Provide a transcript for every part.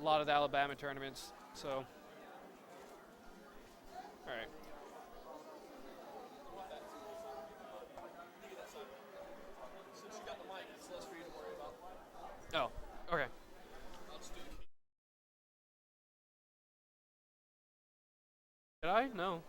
lot of the Alabama tournaments. So, all right. Oh, okay. Did I? No.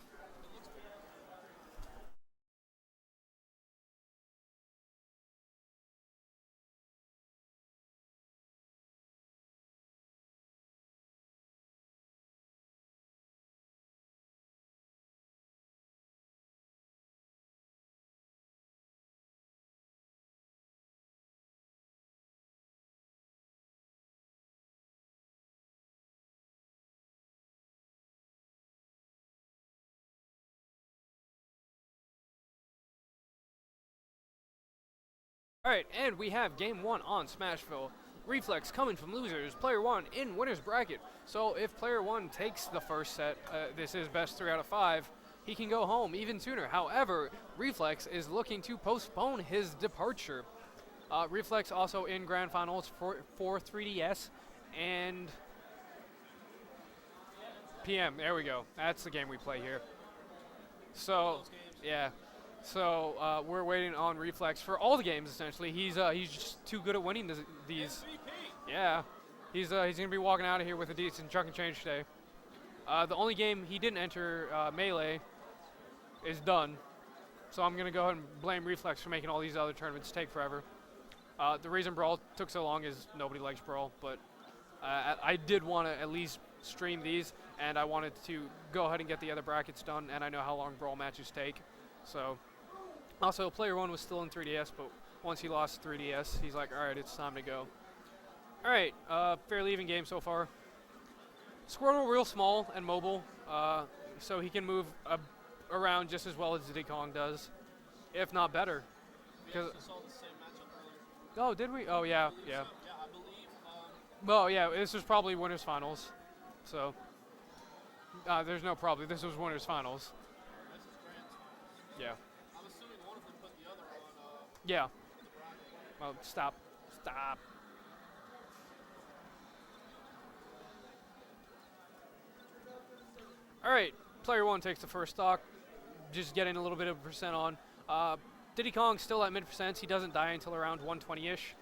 All right, and we have game one on Smashville. Reflex coming from losers, player one in winner's bracket. So if player one takes the first set, this is best 3 out of 5, he can go home even sooner. However, Reflex is looking to postpone his departure. Reflex also in grand finals for 3DS and PM. There we go. That's the game we play here. So, yeah. So we're waiting on Reflex for all the games. Essentially, he's just too good at winning these. Yeah, he's gonna be walking out of here with a decent chunk of change today. The only game he didn't enter, Melee, is done. So I'm gonna go ahead and blame Reflex for making all these other tournaments take forever. The reason Brawl took so long is nobody likes Brawl, but I did want to at least stream these, and I wanted to go ahead and get the other brackets done, and I know how long Brawl matches take. So, also, player one was still in 3DS, but once he lost 3DS, he's like, all right, it's time to go. All right, fairly even game so far. Squirtle real small and mobile, so he can move around just as well as Diddy Kong does, if not better. Oh, did we? Oh, yeah. Well, yeah, this was probably winners finals, so there's no probably. This was winners finals. Yeah. I'm assuming one of them put the other on. Yeah. Well, stop. All right, player one takes the first stock, just getting a little bit of a percent on. Diddy Kong still at mid percents. He doesn't die until around 120-ish.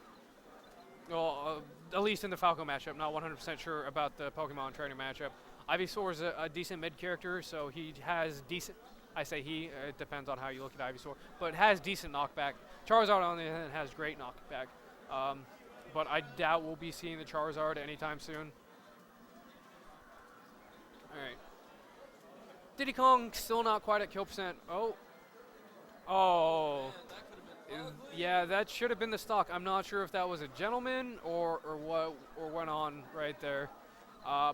Well, at least in the Falco matchup. Not 100% sure about the Pokemon trainer matchup. Ivysaur is a decent mid character, so he has decent. I say he, it depends on how you look at Ivysaur, but has decent knockback. Charizard on the other hand has great knockback, but I doubt we'll be seeing the Charizard anytime soon. All right. Diddy Kong still not quite at kill percent. Oh. Yeah, that should have been the stock. I'm not sure if that was a gentleman or what went on right there.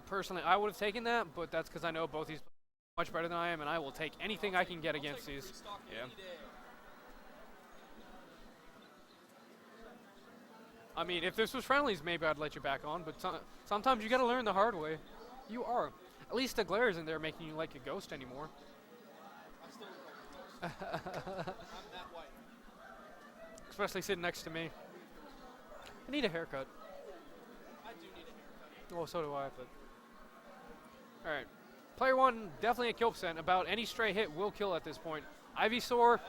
Personally, I would have taken that, but that's because I know both these much better than I am, and I will take anything I can get against these. Yeah. I mean, if this was friendlies, maybe I'd let you back on, but sometimes you gotta learn the hard way. You are. At least the glare isn't there making you like a ghost anymore. I'm that white. Especially sitting next to me. I need a haircut. I do need a haircut. Oh, so do I, but. Alright. Player one, definitely a kill percent. About any stray hit will kill at this point. Ivysaur.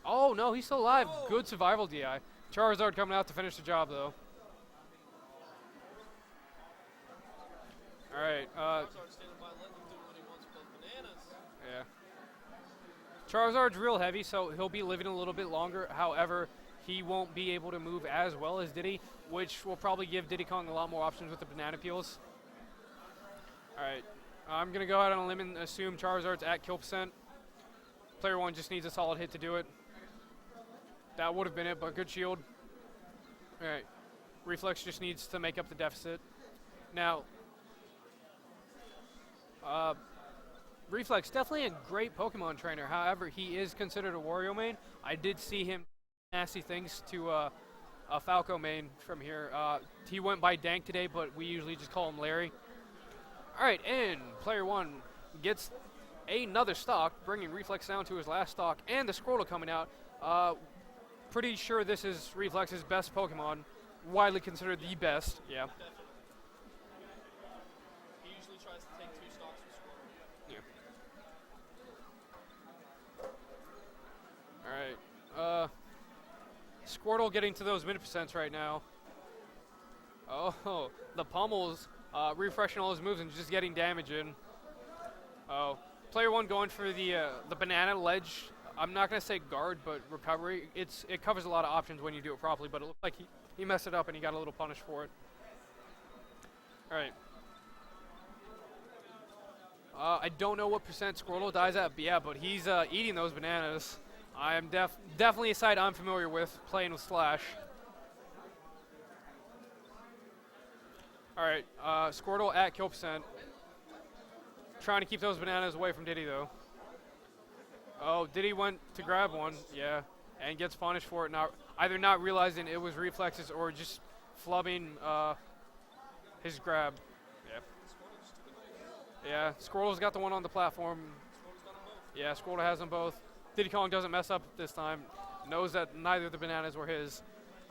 Oh, no, he's still alive. Whoa. Good survival DI. Charizard coming out to finish the job, though. Alright. Yeah. Charizard's real heavy, so he'll be living a little bit longer. However, he won't be able to move as well as Diddy, which will probably give Diddy Kong a lot more options with the banana peels. Alright. I'm going to go out on a limb and assume Charizard's at kill percent. Player one just needs a solid hit to do it. That would have been it, but good shield. Alright. Reflex just needs to make up the deficit. Now, Reflex, definitely a great Pokemon trainer. However, he is considered a Wario main. I did see him nasty things to a Falco main from here. He went by Dank today, but we usually just call him Larry. All right, and player one gets another stock, bringing Reflex down to his last stock, and the Squirtle coming out. Pretty sure this is Reflex's best Pokemon, widely considered the best. Yeah. Yeah. All right. Squirtle getting to those mid percents right now. Oh, the pummels refreshing all his moves and just getting damage in. Oh, player one going for the banana ledge. I'm not gonna say guard, but recovery. It covers a lot of options when you do it properly. But it looked like he messed it up and he got a little punished for it. All right. I don't know what percent Squirtle dies at, but yeah, but he's eating those bananas. I am definitely a side I'm familiar with playing with Slash. All right, Squirtle at kill percent. Trying to keep those bananas away from Diddy though. Oh, Diddy went to grab one, yeah, and gets punished for it. Either not realizing it was reflexes or just flubbing his grab. Yeah, Squirtle's got the one on the platform. Yeah, Squirtle has them both. Diddy Kong doesn't mess up this time. Knows that neither of the bananas were his.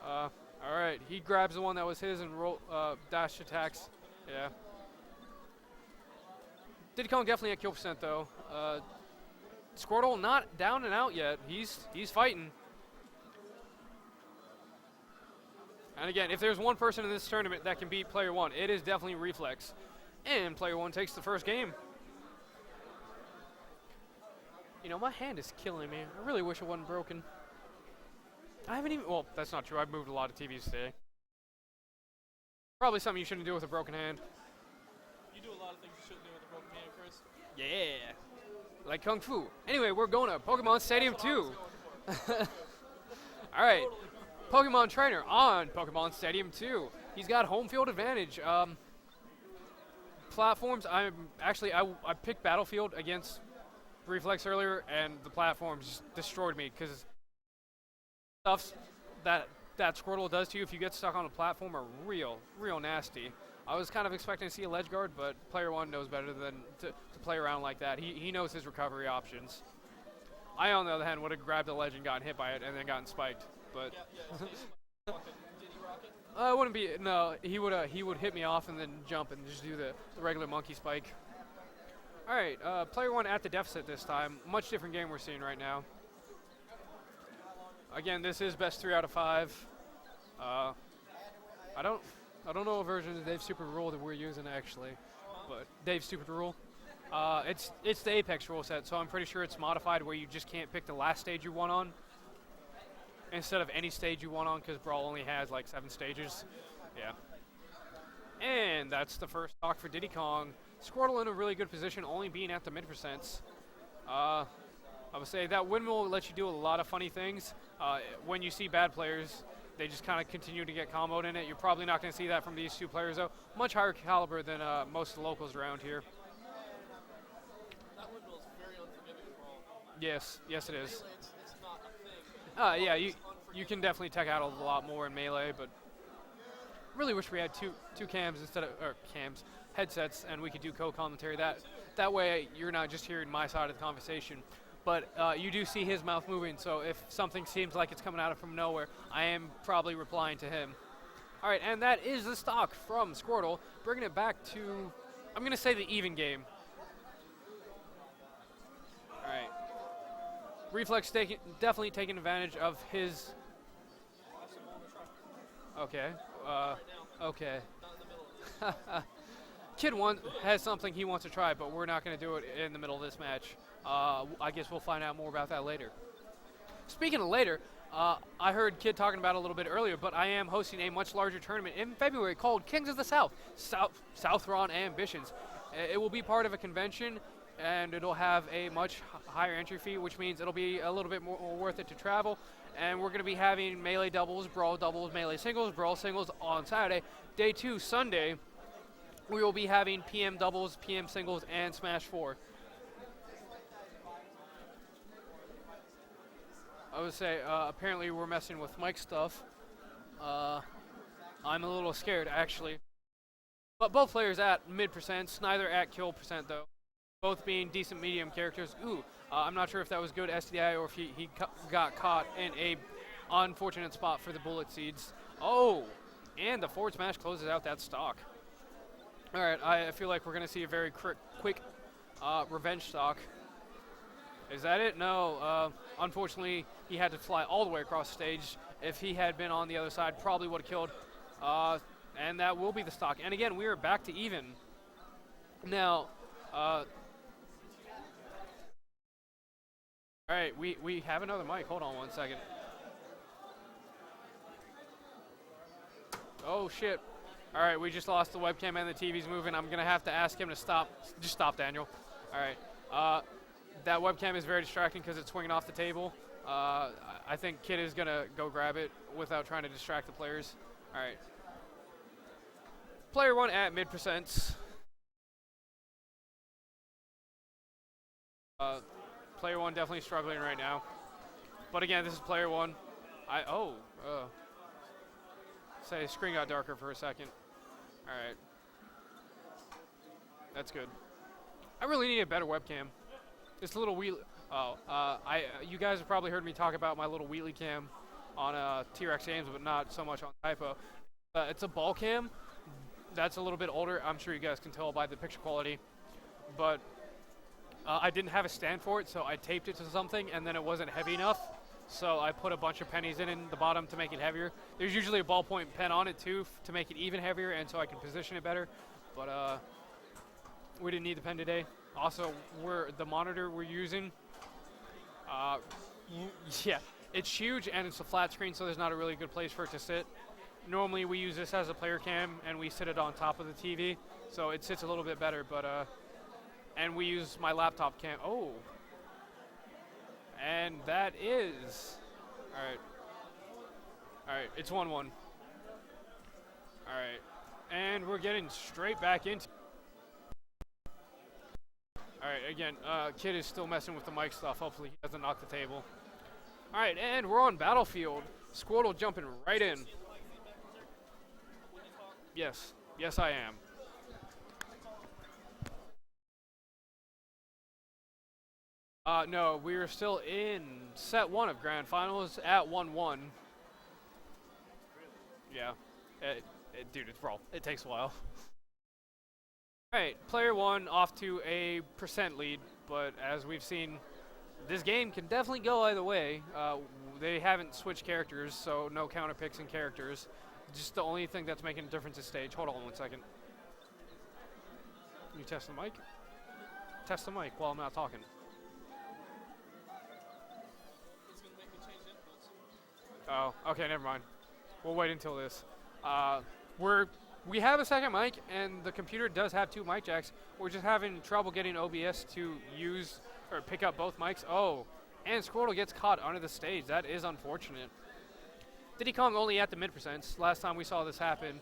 All right, he grabs the one that was his and dash attacks. Yeah. Diddy Kong definitely at kill percent though. Squirtle not down and out yet. He's fighting. And again, if there's one person in this tournament that can beat player one, it is definitely Reflex. And player one takes the first game. You know, my hand is killing me. I really wish it wasn't broken. I haven't even, well, that's not true. I've moved a lot of TVs today. Probably something you shouldn't do with a broken hand. You do a lot of things you shouldn't do with a broken hand, Chris. Yeah. Like Kung Fu. Anyway, we're going to Pokemon Stadium 2. All right. Pokemon Trainer on Pokemon Stadium 2. He's got home field advantage. Platforms, I picked Battlefield against Reflex earlier, and the platforms just destroyed me because stuff that Squirtle does to you if you get stuck on a platform are real nasty. I was kind of expecting to see a ledge guard, but player one knows better than to play around like that. He knows his recovery options. I, on the other hand, would have grabbed the ledge and gotten hit by it and then gotten spiked, but. It wouldn't be, no, he would hit me off and then jump and just do the regular monkey spike. All right, player one at the deficit this time. Much different game we're seeing right now. Again, this is best 3 out of 5. I don't know what version of Dave's Stupid Rule that we're using actually, but Dave's Stupid Rule. It's the Apex rule set, so I'm pretty sure it's modified where you just can't pick the last stage you want on instead of any stage you want on, because Brawl only has like 7 stages. Yeah. And that's the first stock for Diddy Kong. Squirtle in a really good position, only being at the mid percents. I would say that windmill lets you do a lot of funny things. When you see bad players, they just kind of continue to get comboed in it. You're probably not going to see that from these two players, though. Much higher caliber than most of the locals around here. That windmill is very unforgiving for Brawl. Yes, it is. It's not a thing. Yeah, you can definitely tech out a lot more in Melee, but really wish we had two cams instead of headsets, and we could do co-commentary. That way you're not just hearing my side of the conversation, but you do see his mouth moving. So if something seems like it's coming out of from nowhere, I am probably replying to him. All right, and that is the stock from Squirtle, bringing it back to, I'm gonna say, the even game. All right. Reflex definitely taking advantage of his. Okay. Okay. Kid one has something he wants to try, but we're not going to do it in the middle of this match. I guess we'll find out more about that later. Speaking of later, I heard Kid talking about it a little bit earlier, but I am hosting a much larger tournament in February called Kings of the South, Southron Ambitions. It will be part of a convention, and it'll have a much higher entry fee, which means it'll be a little bit more worth it to travel. And we're going to be having Melee doubles, Brawl doubles, Melee singles, Brawl singles on Saturday. Day 2, Sunday, we will be having PM doubles, PM singles, and Smash 4. I would say, apparently we're messing with mic stuff. I'm a little scared, actually. But both players at mid percents, neither at kill percent, though. Both being decent medium characters. Ooh, I'm not sure if that was good SDI or if he got caught in a unfortunate spot for the bullet seeds. Oh, and the forward smash closes out that stock. All right, I feel like we're going to see a very quick revenge stock. Is that it? No. Unfortunately, he had to fly all the way across the stage. If he had been on the other side, probably would have killed. And that will be the stock. And again, we are back to even. Now, all right, we have another mic. Hold on 1 second. Oh, shit. All right, we just lost the webcam and the TV's moving. I'm going to have to ask him to stop. Just stop, Daniel. All right. That webcam is very distracting because it's swinging off the table. I think Kid is going to go grab it without trying to distract the players. All right. Player 1 at mid%. Player 1 definitely struggling right now. But again, this is player 1. Say screen got darker for a second. All right. That's good. I really need a better webcam. This little wheel. You guys have probably heard me talk about my little wheelie cam on T-Rex Games, but not so much on Typo. It's a ball cam. That's a little bit older. I'm sure you guys can tell by the picture quality. But I didn't have a stand for it, so I taped it to something, and then it wasn't heavy enough. So I put a bunch of pennies in the bottom to make it heavier. There's usually a ballpoint pen on it too to make it even heavier, and so I can position it better. But we didn't need the pen today. Also, the monitor we're using, yeah, it's huge and it's a flat screen, so there's not a really good place for it to sit. Normally we use this as a player cam and we sit it on top of the TV, so it sits a little bit better. But and we use my laptop cam. Oh. And that is, all right, it's 1-1. All right, and we're getting straight back into. All right, again, Kid is still messing with the mic stuff. Hopefully he doesn't knock the table. All right, and we're on Battlefield. Squirtle jumping right in. Yes, I am. No, we are still in set 1 of Grand Finals at 1-1. Yeah, dude, it's brawl. It takes a while. All right, player 1 off to a % lead, but as we've seen, this game can definitely go either way. They haven't switched characters, so no counter picks in characters. Just the only thing that's making a difference is stage. Hold on 1 second. Can you test the mic? Test the mic while I'm not talking. Oh, okay, never mind. We'll wait until this. We have a second mic, and the computer does have 2 mic jacks. We're just having trouble getting OBS to use or pick up both mics. Oh, and Squirtle gets caught under the stage. That is unfortunate. Diddy Kong only at the mid%. Last time we saw this happen,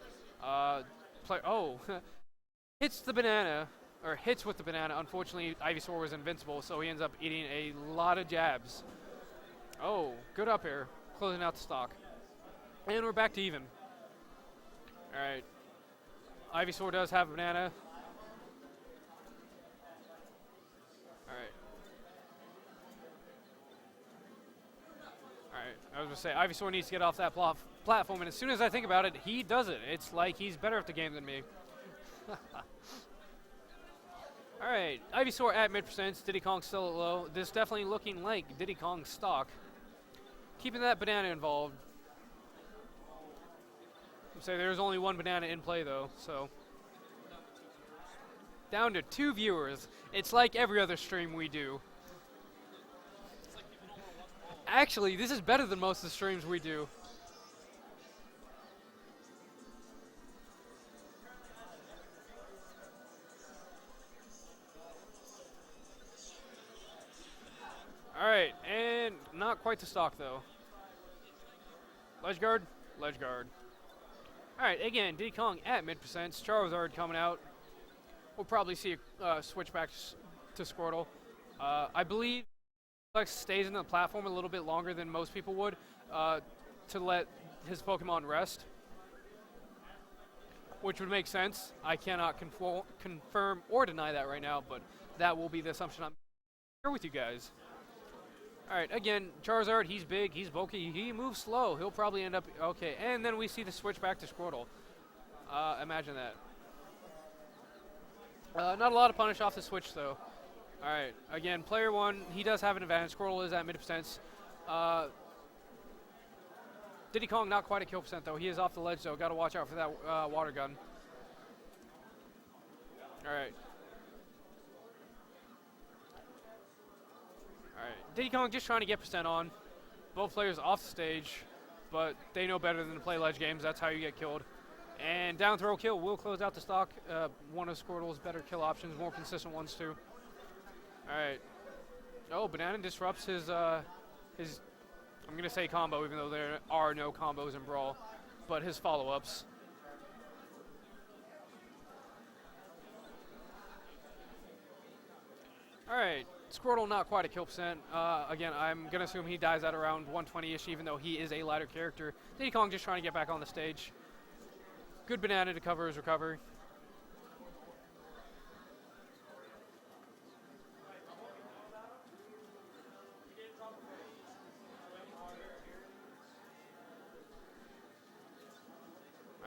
hits the banana, or hits with the banana. Unfortunately, Ivysaur was invincible, so he ends up eating a lot of jabs. Oh, good up air. Closing out the stock. And we're back to even. All right. Ivysaur does have a banana. All right. I was going to say, Ivysaur needs to get off that platform, and as soon as I think about it, he does it. It's like he's better at the game than me. All right. Ivysaur at mid%. Diddy Kong still at low. This definitely looking like Diddy Kong's stock. Keeping that banana involved. Say there's only 1 banana in play though, so. Down to 2 viewers. It's like every other stream we do. Actually, this is better than most of the streams we do. All right, and not quite the stock though. Ledge guard. All right, again, Diddy Kong at mid%. Charizard coming out. We'll probably see a switch back to Squirtle. I believe Reflex stays in the platform a little bit longer than most people would to let his Pokemon rest, which would make sense. I cannot confirm or deny that right now, but that will be the assumption I'm here with you guys. All right, again, Charizard, he's big, he's bulky, he moves slow. He'll probably end up, okay. And then we see the switch back to Squirtle. Imagine that. Not a lot of punish off the switch though. All right, again, player one, he does have an advantage. Squirtle is at mid percents. Diddy Kong not quite at kill percent though. He is off the ledge though. Got to watch out for that water gun. All right. All right. Diddy Kong just trying to get percent on. Both players off the stage, but they know better than to play ledge games. That's how you get killed. And down throw kill will close out the stock. One of Squirtle's better kill options, more consistent ones too. All right. Oh, Banana disrupts his I'm gonna say combo, even though there are no combos in Brawl, but his follow-ups. All right, Squirtle not quite a kill percent. Again, I'm gonna assume he dies at around 120-ish, even though he is a lighter character. Diddy Kong just trying to get back on the stage. Good Banana to cover his recovery.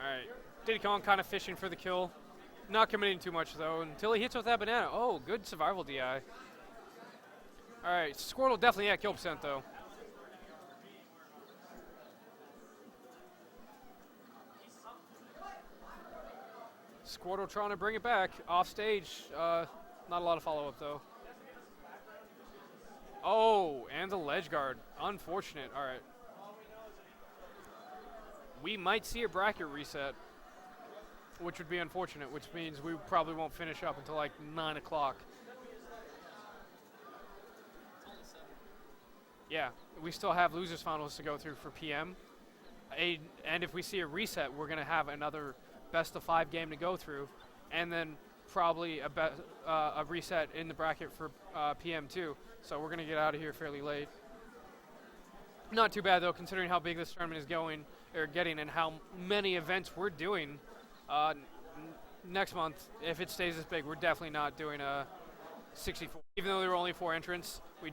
Alright, Diddy Kong kind of fishing for the kill. Not committing too much though until he hits with that banana. Oh, good survival DI. Alright, Squirtle definitely at kill percent though. Squirtle trying to bring it back. Off stage, not a lot of follow up though. Oh, and the ledge guard. Unfortunate. Alright. We might see a bracket reset, which would be unfortunate, which means we probably won't finish up until like 9 o'clock. Yeah, we still have losers finals to go through for PM. And if we see a reset, we're going to have another best of 5 game to go through, and then probably a reset in the bracket for PM too. So we're going to get out of here fairly late. Not too bad though, considering how big this tournament is getting, and how many events we're doing. Next month, if it stays this big, we're definitely not doing a 64. Even though there were only 4 entrants, we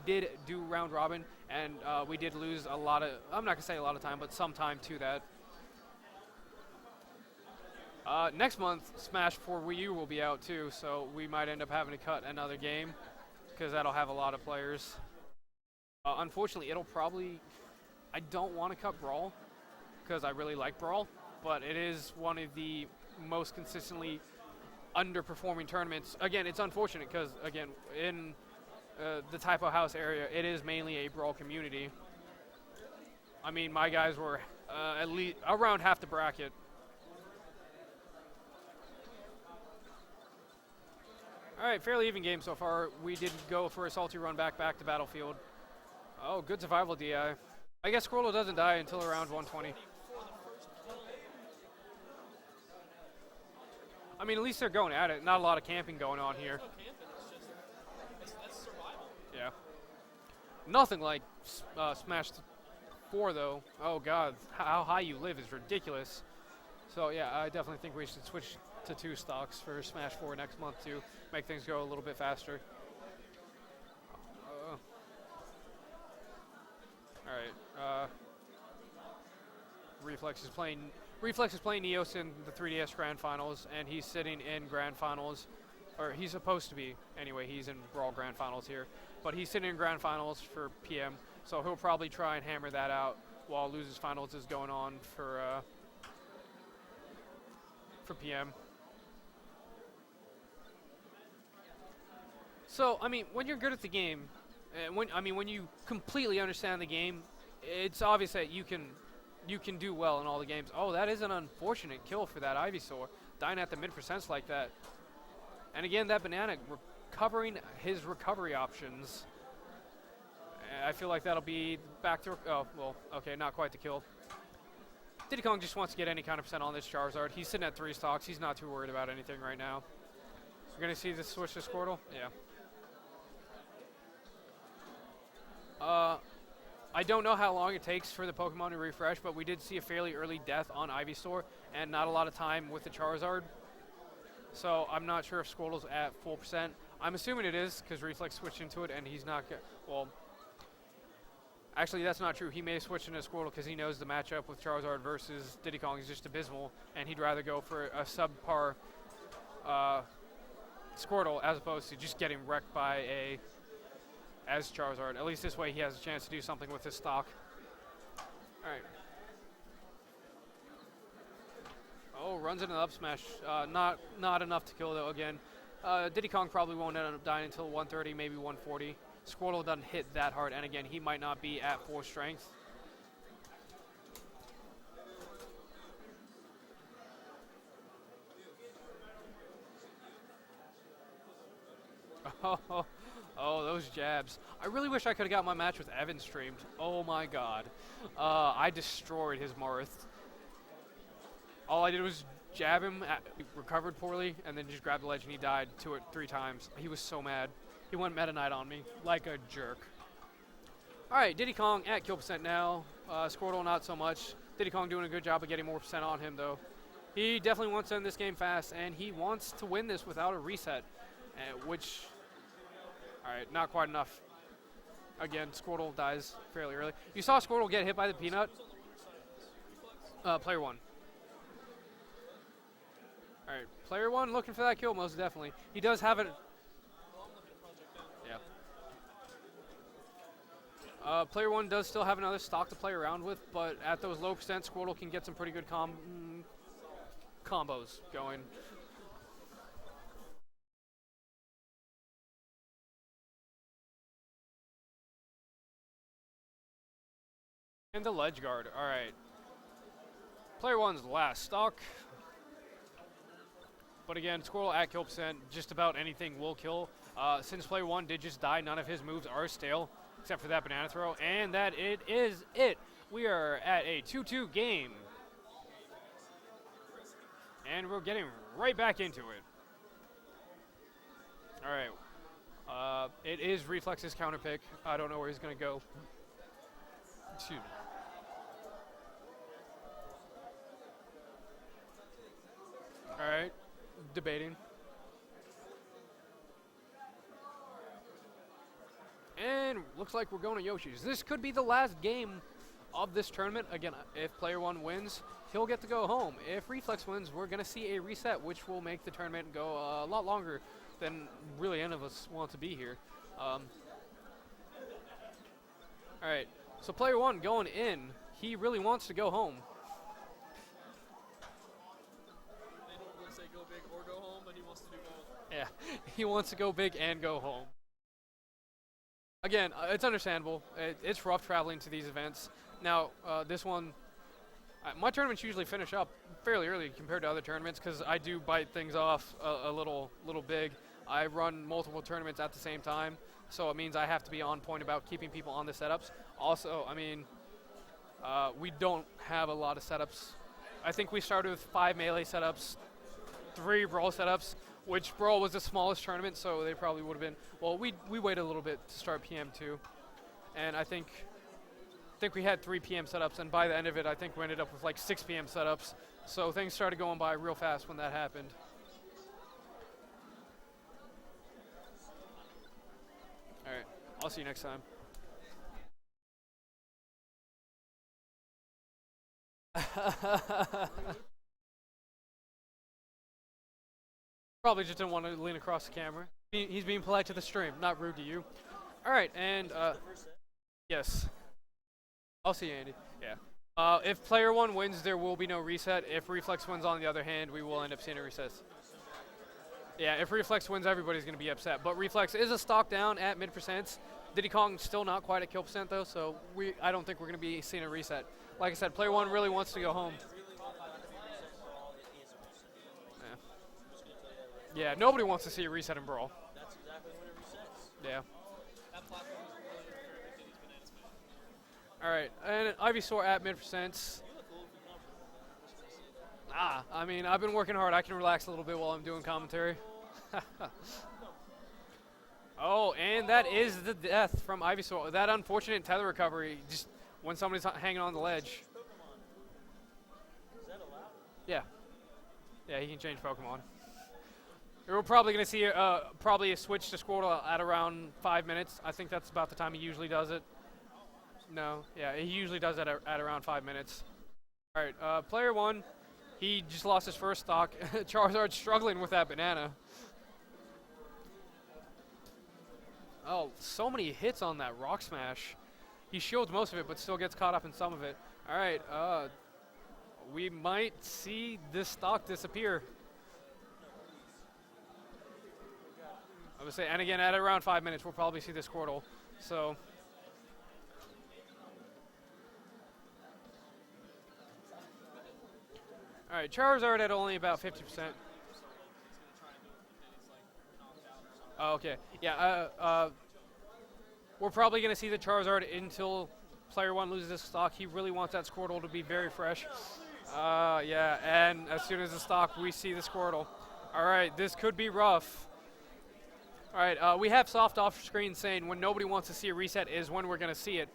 did do round robin, and we did lose a lot of. I'm not gonna say a lot of time, but some time to that. Next month, Smash 4 Wii U will be out too, so we might end up having to cut another game because that'll have a lot of players. Unfortunately, it'll probably. I don't want to cut Brawl because I really like Brawl, but it is one of the most consistently underperforming tournaments. Again, it's unfortunate because, again, in the Typo House area, it is mainly a Brawl community. I mean, my guys were at least around half the bracket. All right, fairly even game so far. We did go for a salty run back to Battlefield. Oh, good survival DI. I guess Squirtle doesn't die until around 120. I mean, at least they're going at it. Not a lot of camping going on here. That's survival. Yeah. Nothing like Smash 4, though. Oh, God. How high you live is ridiculous. So, yeah, I definitely think we should switch to 2 stocks for Smash 4 next month to make things go a little bit faster. All right. Reflex is playing Neos in the 3DS Grand Finals, and he's sitting in Grand Finals, or he's supposed to be. Anyway, he's in Brawl Grand Finals here, but he's sitting in Grand Finals for PM, so he'll probably try and hammer that out while Losers Finals is going on for PM. So, I mean, when you're good at the game, when you completely understand the game, it's obvious that you can do well in all the games. Oh, that is an unfortunate kill for that Ivysaur, dying at the mid percents like that. And again, that banana recovering his recovery options. I feel like that'll be back to. Oh, well, okay, not quite the kill. Diddy Kong just wants to get any kind of percent on this Charizard. He's sitting at 3 stocks. He's not too worried about anything right now. We're gonna see this switch to Squirtle. Yeah. I don't know how long it takes for the Pokemon to refresh, but we did see a fairly early death on Ivysaur and not a lot of time with the Charizard. So I'm not sure if Squirtle's at full percent. I'm assuming it is because Reflex switched into it and he's not. Well, actually that's not true. He may have switched into Squirtle because he knows the matchup with Charizard versus Diddy Kong is just abysmal, and he'd rather go for a subpar Squirtle as opposed to just getting wrecked by a as Charizard. At least this way he has a chance to do something with his stock. All right. Oh, runs into the up smash. Not enough to kill though. Again, Diddy Kong probably won't end up dying until 130, maybe 140. Squirtle doesn't hit that hard, and again, he might not be at full strength. Oh, those jabs. I really wish I could have got my match with Evan streamed. Oh my god. I destroyed his Marth. All I did was jab him, recovered poorly, and then just grabbed the ledge and he died 2 or 3 times. He was so mad. He went Meta Knight on me like a jerk. Alright, Diddy Kong at kill percent now. Squirtle not so much. Diddy Kong doing a good job of getting more percent on him though. He definitely wants to end this game fast, and he wants to win this without a reset, which... Alright, not quite enough. Again, Squirtle dies fairly early. You saw Squirtle get hit by the peanut? Player 1. Alright, player 1 looking for that kill most definitely. He does have it. Yeah. Player 1 does still have another stock to play around with, but at those low percent, Squirtle can get some pretty good combos going. And the ledge guard. Alright. Player 1's last stock. But again, Squirtle at kill percent, just about anything will kill. Since player 1 did just die, none of his moves are stale, except for that banana throw. And that it is it. We are at a 2-2 game. And we're getting right back into it. Alright. It is Reflex's counter pick. I don't know where he's going to go. Excuse me. Alright, debating. And looks like we're going to Yoshi's. This could be the last game of this tournament. Again, if player 1 wins, he'll get to go home. If Reflex wins, we're going to see a reset, which will make the tournament go a lot longer than really any of us want to be here. Alright, so player 1 going in, he really wants to go home. Yeah, he wants to go big and go home. Again, it's understandable. It's rough traveling to these events. Now, this one, my tournaments usually finish up fairly early compared to other tournaments because I do bite things off a little big. I run multiple tournaments at the same time, so it means I have to be on point about keeping people on the setups. Also, I mean, we don't have a lot of setups. I think we started with 5 melee setups, 3 brawl setups, which brawl was the smallest tournament, so they probably would have been. Well, we waited a little bit to start PM2, and I think we had 3 PM setups, and by the end of it, I think we ended up with like 6 PM setups. So things started going by real fast when that happened. All right, I'll see you next time. Probably just didn't want to lean across the camera. He's being polite to the stream, not rude to you. All right, and yes. I'll see you, Andy. Yeah. If player 1 wins, there will be no reset. If Reflex wins, on the other hand, we will end up seeing a reset. Yeah, if Reflex wins, everybody's going to be upset. But Reflex is a stock down at mid percents. Diddy Kong still not quite at kill percent, though, so I don't think we're going to be seeing a reset. Like I said, player 1 really wants to go home. Yeah, nobody wants to see a reset in Brawl. That's exactly when it resets. Yeah. That platform is really unfair to these banana smash. Alright, and Ivysaur at mid percents. I mean, I've been working hard. I can relax a little bit while I'm doing commentary. Oh, and that is the death from Ivysaur. That unfortunate tether recovery, just when somebody's hanging on the ledge. Is that allowed? Yeah. Yeah, he can change Pokemon. We're probably going to see probably a switch to Squirtle at around 5 minutes. I think that's about the time he usually does it. No, yeah, he usually does it at around 5 minutes. All right, player 1, he just lost his first stock. Charizard struggling with that banana. Oh, so many hits on that rock smash. He shields most of it, but still gets caught up in some of it. All right, we might see this stock disappear. I would say, and again, at around 5 minutes, we'll probably see this Squirtle. So, all right, Charizard at only about 50%. Oh, okay, yeah. We're probably gonna see the Charizard until player one loses his stock. He really wants that Squirtle to be very fresh. Yeah, and as soon as the stock, we see the Squirtle. All right, this could be rough. All right, we have soft off screen saying when nobody wants to see a reset is when we're going to see it.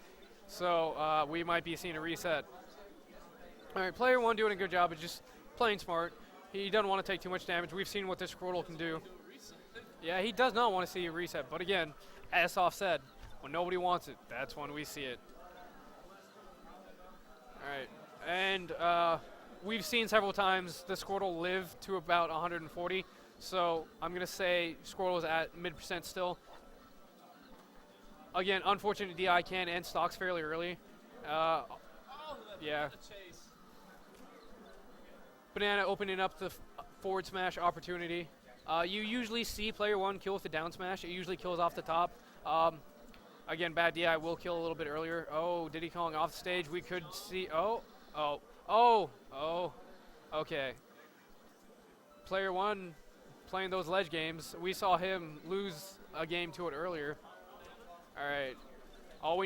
So we might be seeing a reset. All right, player one doing a good job of just playing smart. He doesn't want to take too much damage. We've seen what this Squirtle can do. Yeah, he does not want to see a reset. But again, as Soft said, when nobody wants it, that's when we see it. All right, and we've seen several times the Squirtle live to about 140. So I'm going to say Squirtle is at mid% still. Again, unfortunate DI can end stocks fairly early. Yeah. Banana opening up the forward smash opportunity. You usually see player one kill with the down smash. It usually kills off the top. Again, bad DI will kill a little bit earlier. Oh, Diddy Kong off the stage. We could see. Oh. Okay. Player one playing those ledge games. We saw him lose a game to it earlier. All right. All we